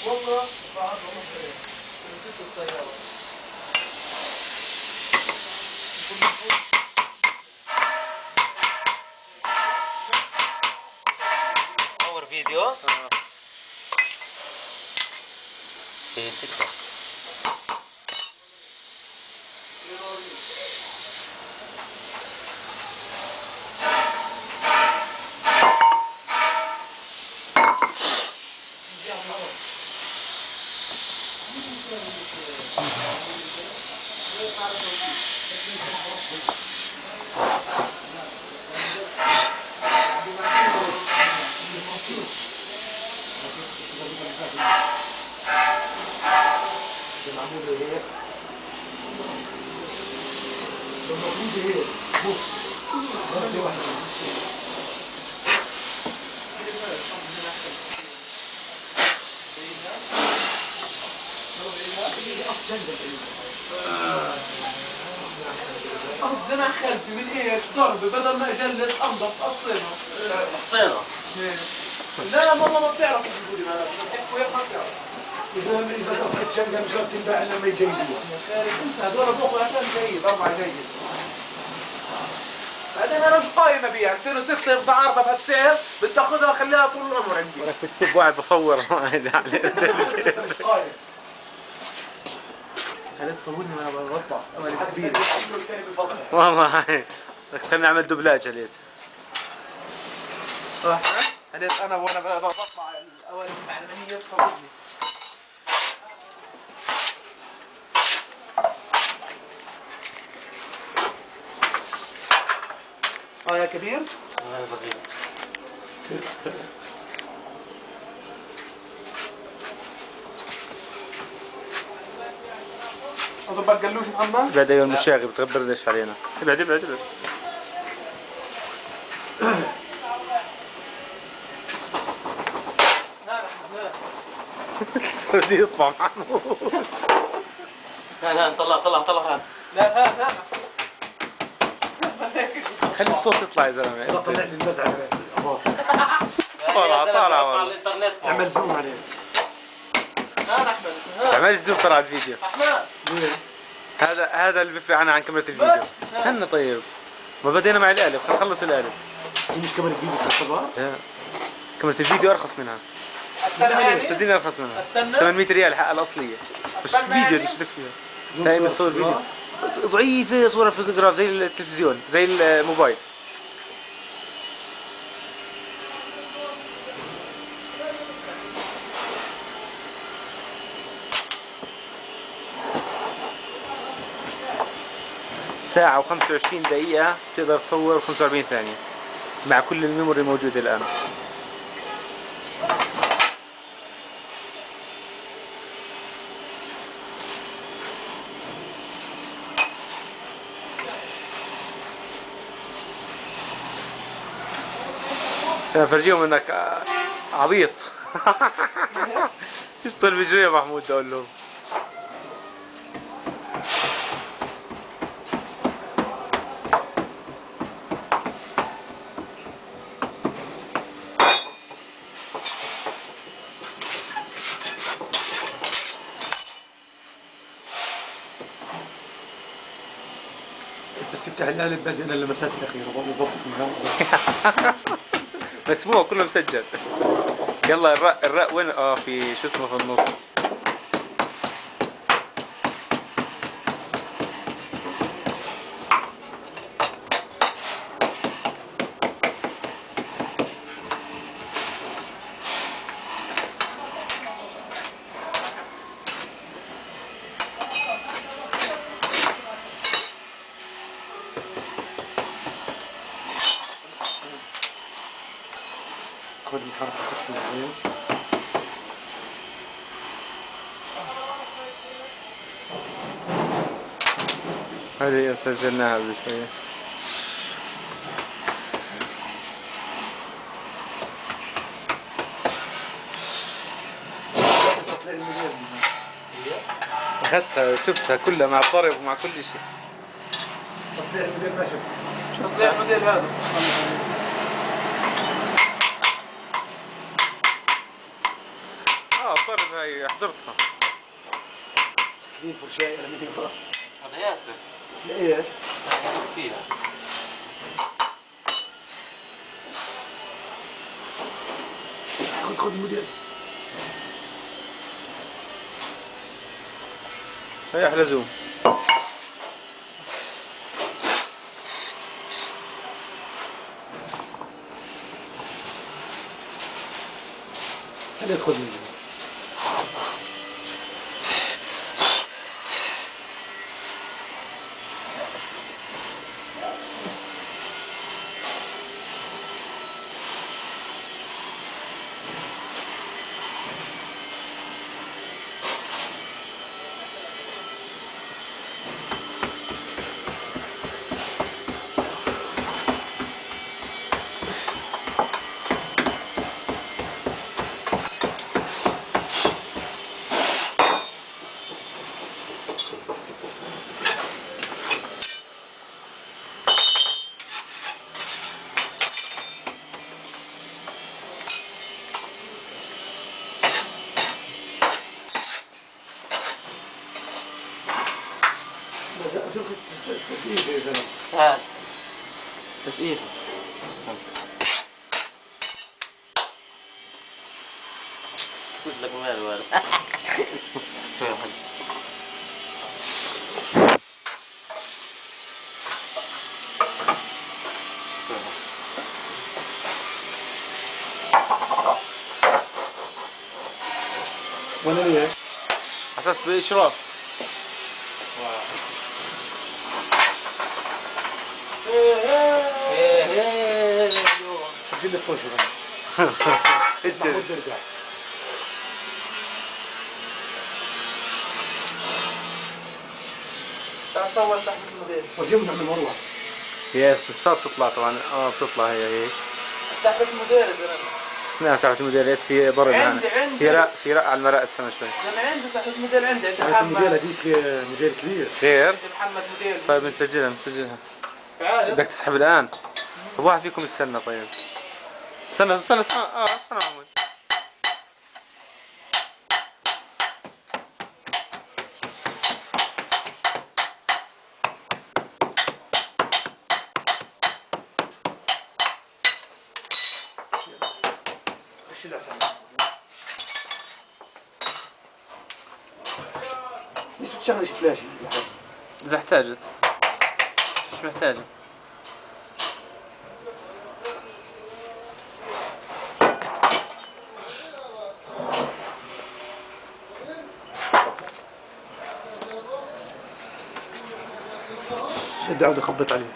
والله بعض السيارة صور فيديو في تيك توك. أخذنا خلفي من هيك ضرب بدل ما أجلس أنضف قصينا لا والله ما بتعرف تقولي ما بتحكوا يا ما بتعرف إذا قصت جنة مش راح تنباع إلا ما يجيبوها يا خالد أنت هذول بأخذوا عشان جيد 4 جيد بعدين أنا مش قايمة بيها 2006 بعرضها بهالسعر بدي أخذها وأخليها طول العمر عندي ولك بتكتب واحد بصور مش قايم هلا تصورني وانا بقطع امل كبير والله بدك تخليني اعمل دوبلاج عليك صح عليك انا وانا بطلع الاواني المعلميه تصورني يا كبير يا صغير هذا بقلوش محمد؟ ابعد ايها المشاغب بتغبرناش علينا. ابعد ابعد ابعد. صار يطلع محمود. لا طلع. لا. خلي الصوت يطلع يا زلمه. لا طلع لي المزعه. طالع على الانترنت. اعمل زوم عليه. احمد اعمل زوم ترى على الفيديو. احمد هذا اللي بيفرق عن كاميرا الفيديو. استنى طيب ما بدينا مع القالب خلينا نخلص القالب. مش كاميرا الفيديو تعتبر؟ كاميرا الفيديو ارخص منها. استنى صدقني ارخص منها. استنى 800 ريال حق الاصليه. بس الفيديو اللي اشترك فيها دائما تصور فيديو ضعيفه صورة فوتوغراف زي التلفزيون زي الموبايل. ساعة و25 دقيقة تقدر تصور 45 ثانية مع كل الميموري الموجودة الآن. عشان افرجيهم انك عبيط. تشتغل بجري يا محمود اقول لهم. بس تفتح القالب باجي انا اللمسات الاخيره والله ظبط معاه. مسموع كله مسجل. يلا الرق وين؟ في شو اسمه في النص. خذ الحركة خفيفة زين. هذه سجلناها قبل شوية. اخذتها شفتها كلها مع الطرب ومع كل شيء. تطبيع الموديل ما شفته. تطبيع الموديل هذا. الطرب هاي حضرتها. سكين فرشاية ألمنيوم. هذا ياسر. لإيش؟ فيها. خذ الموديل. هي احلى زوم. خليك خذ مني. شوف التسقيف يا زلمه. هات تسقيف. قلت لك ماله هذا. شو يا حاج؟ وانا ليه؟ اساس باشراف. سجل لي الطوشه بقى. سجل. تعال صور سحبة الموديل. وجبنا من المروه. يس مش صار تطلع طبعا. بتطلع هي. سحبة الموديل يا زلمه. نعم ساعة الموديل في ضرب عندي في رق على المرأة السنة شوي. انا عندي سحبة موديل عندي يا سحبة محمد. الموديل هذيك موديل كبير. خير؟ عندي محمد موديل. طيب نسجلها. تعال. بدك تسحب الآن؟ طب واحد فيكم يستنى طيب. استنى استنى عمود. ليش بتشغلش فلاش؟ إذا احتاجت. مش محتاجة. بدي اقعد اخبط عليه.